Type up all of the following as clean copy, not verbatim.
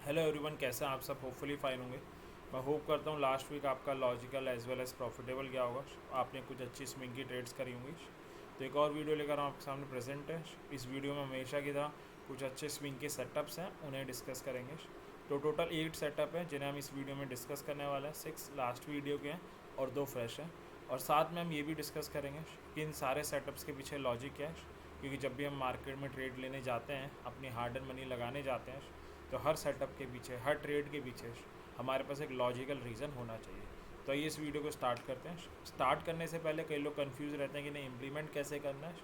Hello everyone, कैसे हैं आप सब? होपफुली फाइन होंगे। मैं होप करता हूँ लास्ट वीक आपका logical as well as profitable गया होगा। आपने कुछ अच्छी स्विंग की ट्रेड्स करी होंगी। तो एक और वीडियो लेकर हम आपके सामने प्रेजेंट है। इस वीडियो में हमेशा की तरह कुछ अच्छे स्विंग के सेटअप्स हैं, उन्हें डिस्कस करेंगे। तो टोटल 8 सेटअप हैं जिन्हें हम इस वीडियो में डिस्कस करने वाले हैं। 6 लास्ट वीडियो के हैं और 2 फ्रेश हैं। और साथ में हम ये भी डिस्कस करेंगे कि इन सारे सेटअप्स के पीछे लॉजिक क्या है, क्योंकि जब भी हम मार्केट में ट्रेड लेने जाते हैं, अपनी हार्ड एंड मनी लगाने जाते हैं, तो हर सेटअप के पीछे, हर ट्रेड के पीछे हमारे पास एक लॉजिकल रीज़न होना चाहिए। तो आइए इस वीडियो को स्टार्ट करते हैं। स्टार्ट करने से पहले कई लोग कंफ्यूज रहते हैं कि नहीं इम्प्लीमेंट कैसे करना है।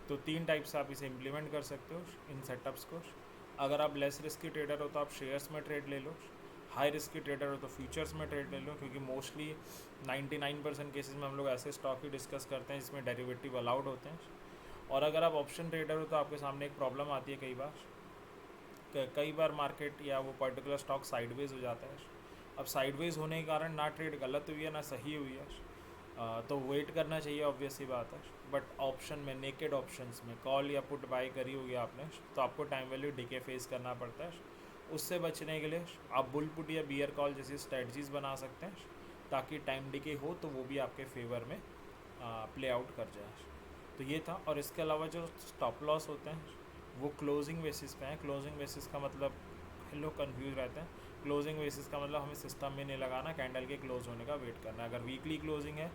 तो 3 टाइप से आप इसे इम्प्लीमेंट कर सकते हो इन सेटअप्स को। अगर आप लेस रिस्की ट्रेडर हो तो आप शेयर्स में ट्रेड ले लो। हाई रिस्की ट्रेडर हो तो फ्यूचर्स में ट्रेड ले लो, क्योंकि मोस्टली 99% केसेस में हम लोग ऐसे स्टॉक ही डिस्कस करते हैं जिसमें डेरिवेटिव अलाउड होते हैं। और अगर आप ऑप्शन ट्रेडर हो तो आपके सामने एक प्रॉब्लम आती है कई बार मार्केट या वो पर्टिकुलर स्टॉक साइडवेज हो जाता है। अब साइडवेज होने के कारण ना ट्रेड गलत हुई है ना सही हुई है, तो वेट करना चाहिए, ऑब्वियस सी बात है। बट ऑप्शन में, नेकेड ऑप्शंस में कॉल या पुट बाय करी होगी आपने, तो आपको टाइम वैल्यू डीके फेस करना पड़ता है। उससे बचने के लिए आप बुल पुट या बियर कॉल जैसी स्ट्रेटजीज बना सकते हैं, ताकि टाइम डीके हो तो वो भी आपके फेवर में प्ले आउट कर जाए। तो ये था। और इसके अलावा जो स्टॉप लॉस होते हैं वो क्लोजिंग बेसिस पे हैं। क्लोजिंग बेसिस का मतलब, लोग कंफ्यूज रहते हैं। क्लोजिंग बेसिस का मतलब हमें सिस्टम में नहीं लगाना, कैंडल के क्लोज होने का वेट करना है। अगर वीकली क्लोजिंग है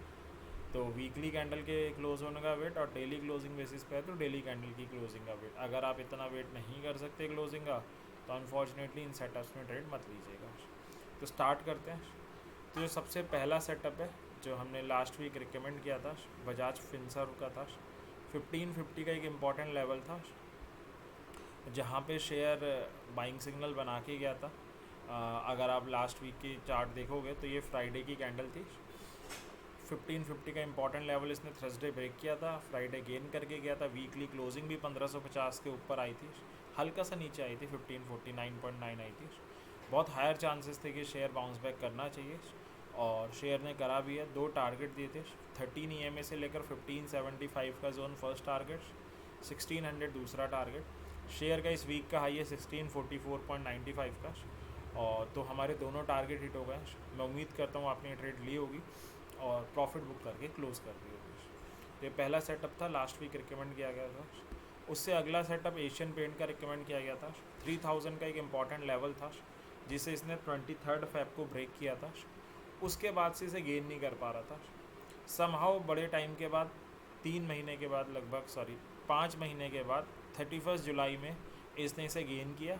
तो वीकली कैंडल के क्लोज होने का वेट, और डेली क्लोजिंग बेसिस पे है तो डेली कैंडल की क्लोजिंग का वेट। अगर आप इतना वेट नहीं कर सकते क्लोजिंग का, तो अनफॉर्चुनेटली इन सेटअप्स में ट्रेड मत लीजिएगा। तो स्टार्ट करते हैं। तो जो सबसे पहला सेटअप है जो हमने लास्ट वीक रिकमेंड किया था, बजाज फिनसर्व का था। 1550 का एक इम्पॉर्टेंट लेवल था जहाँ पे शेयर बाइंग सिग्नल बना के गया था। अगर आप लास्ट वीक की चार्ट देखोगे तो ये फ्राइडे की कैंडल थी। 1550 का इंपॉर्टेंट लेवल इसने थर्सडे ब्रेक किया था, फ्राइडे गेन करके गया था। वीकली क्लोजिंग भी 1550 के ऊपर आई थी, हल्का सा नीचे आई थी, 1549.9 आई थी। बहुत हायर चांसेस थे कि शेयर बाउंस बैक करना चाहिए, और शेयर ने करा भी है। 2 टारगेट दिए थे, 13 EMA से लेकर 1575 का जोन फर्स्ट टारगेट, 1600 दूसरा टारगेट। शेयर का इस वीक का हाई है 1644.95 का। और तो हमारे दोनों टारगेट हिट हो गए। मैं उम्मीद करता हूँ आपने ट्रेड ली होगी और प्रॉफिट बुक करके क्लोज कर दी होगी। तो ये पहला सेटअप था, लास्ट वीक रिकमेंड किया गया था। उससे अगला सेटअप एशियन पेंट का रिकमेंड किया गया था। 3000 का एक इम्पॉर्टेंट लेवल था जिसे इसने 23 फेब को ब्रेक किया था। उसके बाद से इसे गेन नहीं कर पा रहा था। समहाउ बड़े टाइम के बाद, 3 महीने के बाद, लगभग 5 महीने के बाद 31 जुलाई में इसने इसे गेन किया,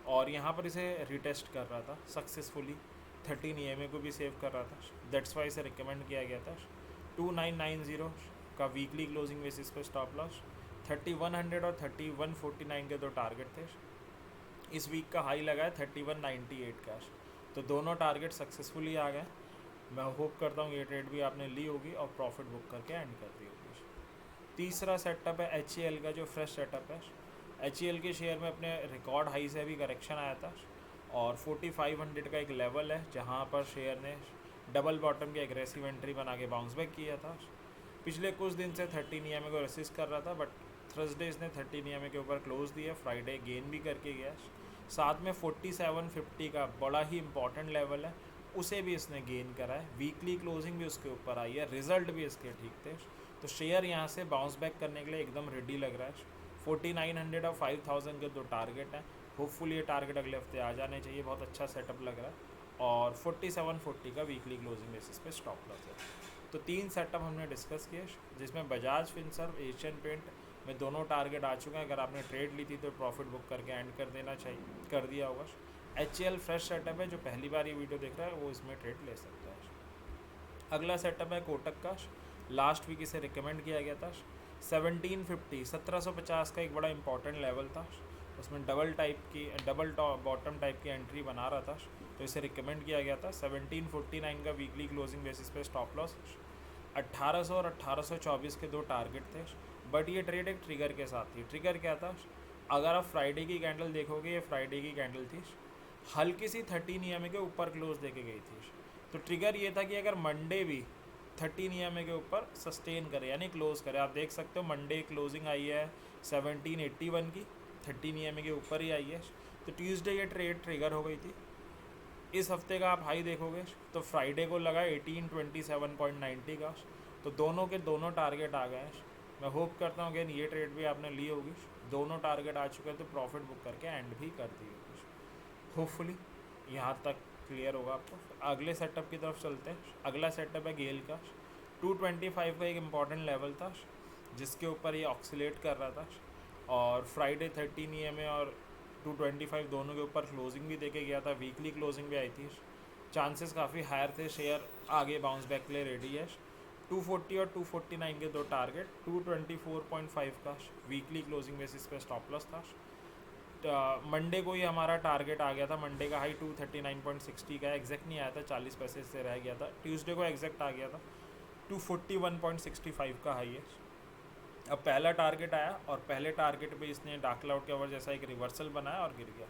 और यहाँ पर इसे रिटेस्ट कर रहा था सक्सेसफुली। 13 EMA को भी सेव कर रहा था। दैट्स वाई इसे रिकमेंड किया गया था। 2990 का वीकली क्लोजिंग बेसिस पे स्टॉप लॉस, 3100 और 3149 के 2 टारगेट थे। इस वीक का हाई लगा है 3198 का। तो दोनों टारगेट सक्सेसफुली आ गए। मैं होप करता हूँ ये ट्रेड भी आपने ली होगी और प्रॉफिट बुक करके एंड कर दी होगी। तीसरा सेटअप है HCL का, जो फ्रेश सेटअप है। HCL के शेयर में अपने रिकॉर्ड हाई से अभी करेक्शन आया था, और 4500 का एक लेवल है जहाँ पर शेयर ने डबल बॉटम की एग्रेसिव एंट्री बना के बाउंस बैक किया था। पिछले कुछ दिन से 13 EMA को रेसिस्ट कर रहा था, बट थर्सडे इसने 13 EMA के ऊपर क्लोज दिया, फ्राइडे गेन भी करके गया। साथ में 4750 का बड़ा ही इंपॉर्टेंट लेवल है, उसे भी इसने गेन करा है। वीकली क्लोजिंग भी उसके ऊपर आई है, रिजल्ट भी इसके ठीक थे। तो शेयर यहाँ से बाउंस बैक करने के लिए एकदम रेडी लग रहा है। 4900 और 5000 के 2 टारगेट हैं। होपफुली ये टारगेट अगले हफ्ते आ जाने चाहिए। बहुत अच्छा सेटअप लग रहा है। और 4740 का वीकली क्लोजिंग बेसिस पे स्टॉप लॉस है। तो 3 सेटअप हमने डिस्कस किए, जिसमें बजाज फिनसर्व, एशियन पेंट में दोनों टारगेट आ चुके हैं। अगर आपने ट्रेड ली थी तो प्रॉफिट बुक करके एंड कर देना चाहिए, कर दिया होगा। HCL फ्रेश सेटअप है, जो पहली बार ये वीडियो देख रहा है वो इसमें ट्रेड ले सकता है। अगला सेटअप है कोटक का। लास्ट वीक इसे रिकमेंड किया गया था। 1750 का एक बड़ा इंपॉर्टेंट लेवल था, उसमें डबल टॉप बॉटम टाइप की एंट्री बना रहा था, तो इसे रिकमेंड किया गया था। 1749 का वीकली क्लोजिंग बेसिस पे स्टॉप लॉस, 1800 और 1824 के 2 टारगेट थे। बट ये ट्रेड एक ट्रिगर के साथ थी। ट्रिगर क्या था? अगर आप फ्राइडे की कैंडल देखोगे, ये फ्राइडे की कैंडल थी, हल्की सी 13 EMA के ऊपर क्लोज देके गई थी। तो ट्रिगर ये था कि अगर मंडे भी 13 EMA के ऊपर सस्टेन करे, यानी क्लोज करे। आप देख सकते हो मंडे क्लोजिंग आई है 1781 की, 13 EMA के ऊपर ही आई है। तो ट्यूसडे ये ट्रेड ट्रिगर हो गई थी। इस हफ्ते का आप हाई देखोगे तो फ्राइडे को लगा 1827.90 का, तो दोनों के दोनों टारगेट आ गए हैं। मैं होप करता हूँ अगेन ये ट्रेड भी आपने ली होगी, दोनों टारगेट आ चुके हैं, तो प्रॉफिट बुक करके एंड भी कर दी होगी। होपफुली यहाँ तक क्लियर होगा आपको। अगले सेटअप की तरफ चलते हैं। अगला सेटअप है गेल का। 225 का एक इम्पॉर्टेंट लेवल था जिसके ऊपर ये ऑक्सीलेट कर रहा था, और फ्राइडे 13 EMA और 225 दोनों के ऊपर क्लोजिंग भी देके गया था, वीकली क्लोजिंग भी आई थी। चांसेस काफ़ी हायर थे, शेयर आगे बाउंस बैक के लिए रेडी है। 240 और 249 के दो टारगेट, 224.5 का वीकली क्लोजिंग बेसिस पे स्टॉप लॉस था। मंडे को ही हमारा टारगेट आ गया था, मंडे का हाई 239.60 का एग्जैक्ट नहीं आया था, 40 पैसे से रह गया था। ट्यूसडे को एग्जैक्ट आ गया था, 241.65 का हाई है। अब पहला टारगेट आया और पहले टारगेट पे इसने डार्क क्लाउड कवर जैसा एक रिवर्सल बनाया और गिर गया।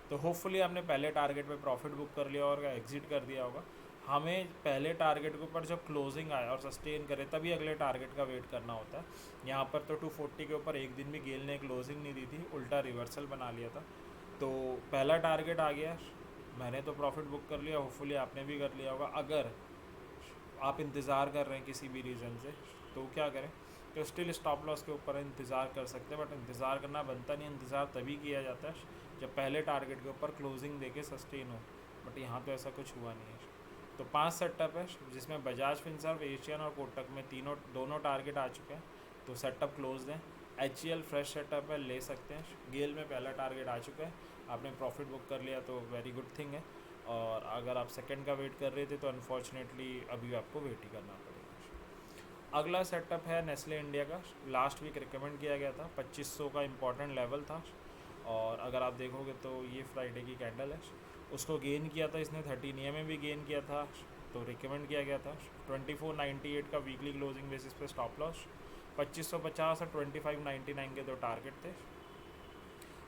तो होपफुली आपने पहले टारगेट पे प्रॉफिट बुक कर लिया और एग्जिट कर दिया होगा। हमें पहले टारगेट के ऊपर जब क्लोजिंग आया और सस्टेन करे तभी अगले टारगेट का वेट करना होता है। यहाँ पर तो 240 के ऊपर एक दिन भी गेल ने क्लोजिंग नहीं दी थी, उल्टा रिवर्सल बना लिया था। तो पहला टारगेट आ गया, मैंने तो प्रॉफिट बुक कर लिया, होपफुली आपने भी कर लिया होगा। अगर आप इंतज़ार कर रहे हैं किसी भी रीज़न से तो क्या करें, तो स्टिल स्टॉप लॉस के ऊपर इंतज़ार कर सकते हैं, बट इंतज़ार करना बनता नहीं। इंतज़ार तभी किया जाता है जब पहले टारगेट के ऊपर क्लोजिंग देके सस्टेन हो, बट यहाँ तो ऐसा कुछ हुआ नहीं है। तो 5 सेटअप है जिसमें बजाज फिनसर्व, एशियन और कोटक में दोनों टारगेट आ चुके हैं, तो सेटअप क्लोज दें। HCL फ्रेश सेटअप है, ले सकते हैं। गेल में पहला टारगेट आ चुका है, आपने प्रॉफिट बुक कर लिया तो वेरी गुड थिंग है। और अगर आप सेकंड का वेट कर रहे थे तो अनफॉर्चुनेटली अभी आपको वेट ही करना पड़ेगा। अगला सेटअप है नेस्ले इंडिया का। लास्ट वीक रिकमेंड किया गया था, 2500 का इम्पॉर्टेंट लेवल था, और अगर आप देखोगे तो ये फ्राइडे की कैंडल है, उसको गेन किया था इसने, 13 EMA में भी गेन किया था, तो रिकमेंड किया गया था। 2498 का वीकली क्लोजिंग बेसिस पे स्टॉप लॉस, 2550 और 2599 के दो टारगेट थे।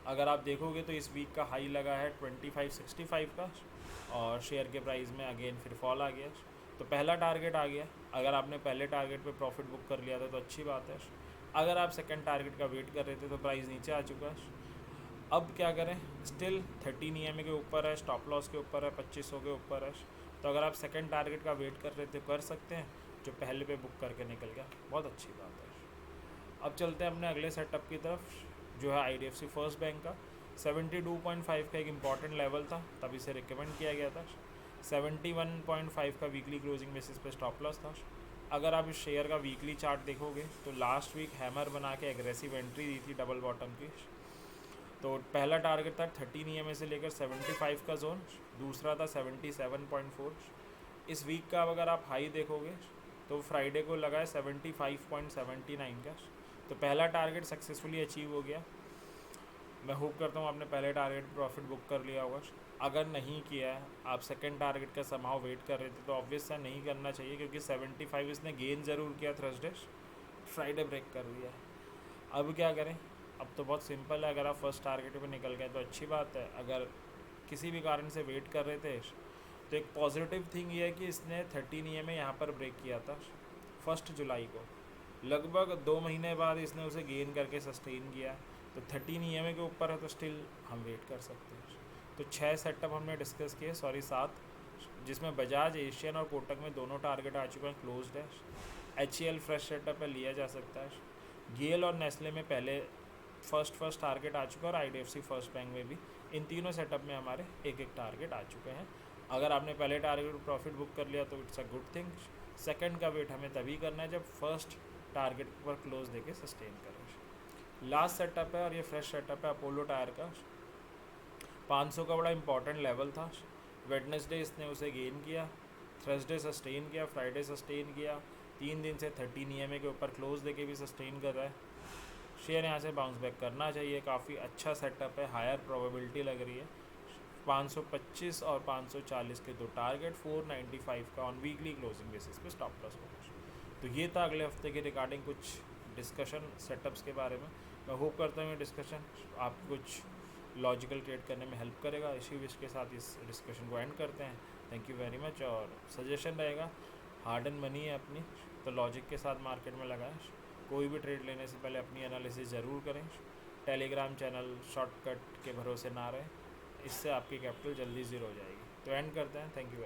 अगर आप देखोगे तो इस वीक का हाई लगा है 2565 का, और शेयर के प्राइस में अगेन फिर फॉल आ गया। तो पहला टारगेट आ गया, अगर आपने पहले टारगेट पे प्रॉफिट बुक कर लिया था तो अच्छी बात है। अगर आप सेकंड टारगेट का वेट कर रहे थे तो प्राइस नीचे आ चुका है। अब क्या करें, स्टिल 13 EMA के ऊपर है, स्टॉप लॉस के ऊपर है, 2500 के ऊपर है। तो अगर आप सेकंड टारगेट का वेट कर रहे थे कर सकते हैं, जो पहले पे बुक करके निकल गया, बहुत अच्छी बात है। अब चलते हैं अपने अगले सेटअप की तरफ, जो है IDFC फर्स्ट बैंक का। 72.5 का एक इम्पॉर्टेंट लेवल था, तब इसे रिकमेंड किया गया था। 71.5 का वीकली क्लोजिंग बेसिस पे स्टॉप लॉस था। अगर आप इस शेयर का वीकली चार्ट देखोगे तो लास्ट वीक हैमर बना के एग्रेसिव एंट्री दी थी डबल बॉटम की। तो पहला टारगेट था 13 EMA से लेकर 75 का जोन, दूसरा था 77.4। इस वीक का अगर आप हाई देखोगे तो फ्राइडे को लगा है 75.79 का, तो पहला टारगेट सक्सेसफुली अचीव हो गया। मैं होप करता हूँ आपने पहले टारगेट प्रॉफिट बुक कर लिया होगा। अगर नहीं किया है, आप सेकंड टारगेट का समहाउ वेट कर रहे थे, तो ऑब्वियस है नहीं करना चाहिए, क्योंकि 75 इसने गेन ज़रूर किया थर्सडे, फ्राइडे ब्रेक कर दिया। अब क्या करें, अब तो बहुत सिंपल है, अगर आप फर्स्ट टारगेट पे निकल गए तो अच्छी बात है। अगर किसी भी कारण से वेट कर रहे थे तो एक पॉजिटिव थिंग ये है कि इसने 13 EMA यहाँ पर ब्रेक किया था 1 जुलाई को, लगभग 2 महीने बाद इसने उसे गेन करके सस्टेन किया। तो 13 EMA के ऊपर है तो स्टिल हम वेट कर सकते हैं। तो 6 सेटअप हमने डिस्कस किए, 7, जिसमें बजाज, एशियन और कोटक में दोनों टारगेट आ चुके हैं, क्लोज्ड है। HCL फ्रेश सेटअप है, लिया जा सकता है। गेल और नेस्ले में पहले फर्स्ट टारगेट आ चुका है, और IDFC फर्स्ट बैंक में भी। इन तीनों सेटअप में हमारे एक टारगेट आ चुके हैं। अगर आपने पहले टारगेट प्रॉफिट बुक कर लिया तो it's a good thing. Second का वेट हमें तभी करना है जब फर्स्ट टारगेट पर क्लोज देके सस्टेन करें। लास्ट सेटअप है और ये फ्रेश सेटअप है अपोलो टायर का। 500 का बड़ा इंपॉर्टेंट लेवल था, वेडनेसडे इसने उसे गेन किया, थर्सडे सस्टेन किया, फ्राइडे सस्टेन किया, 3 दिन से 13 EMA के ऊपर क्लोज देके भी सस्टेन कर रहा है। शेयर यहाँ से बाउंस बैक करना चाहिए, काफ़ी अच्छा सेटअप है, हायर प्रोबेबिलिटी लग रही है। 525 और 540 के दो टारगेट, 495 का ऑन वीकली क्लोजिंग बेसिस पे स्टॉप लॉस होगा। तो ये था अगले हफ्ते के रिगार्डिंग कुछ डिस्कशन सेटअप्स के बारे में। मैं होप करता हूँ ये डिस्कशन आपको कुछ लॉजिकल ट्रेड करने में हेल्प करेगा। इसी विश के साथ इस डिस्कशन को एंड करते हैं। Thank you very much. और सजेशन रहेगा, हार्ड एंड मनी है अपनी, तो लॉजिक के साथ मार्केट में लगाएं। कोई भी ट्रेड लेने से पहले अपनी एनालिसिस ज़रूर करें। टेलीग्राम चैनल शॉर्टकट के भरोसे ना रहें, इससे आपकी कैपिटल जल्दी ज़ीरो हो जाएगी। तो एंड करते हैं, थैंक यू।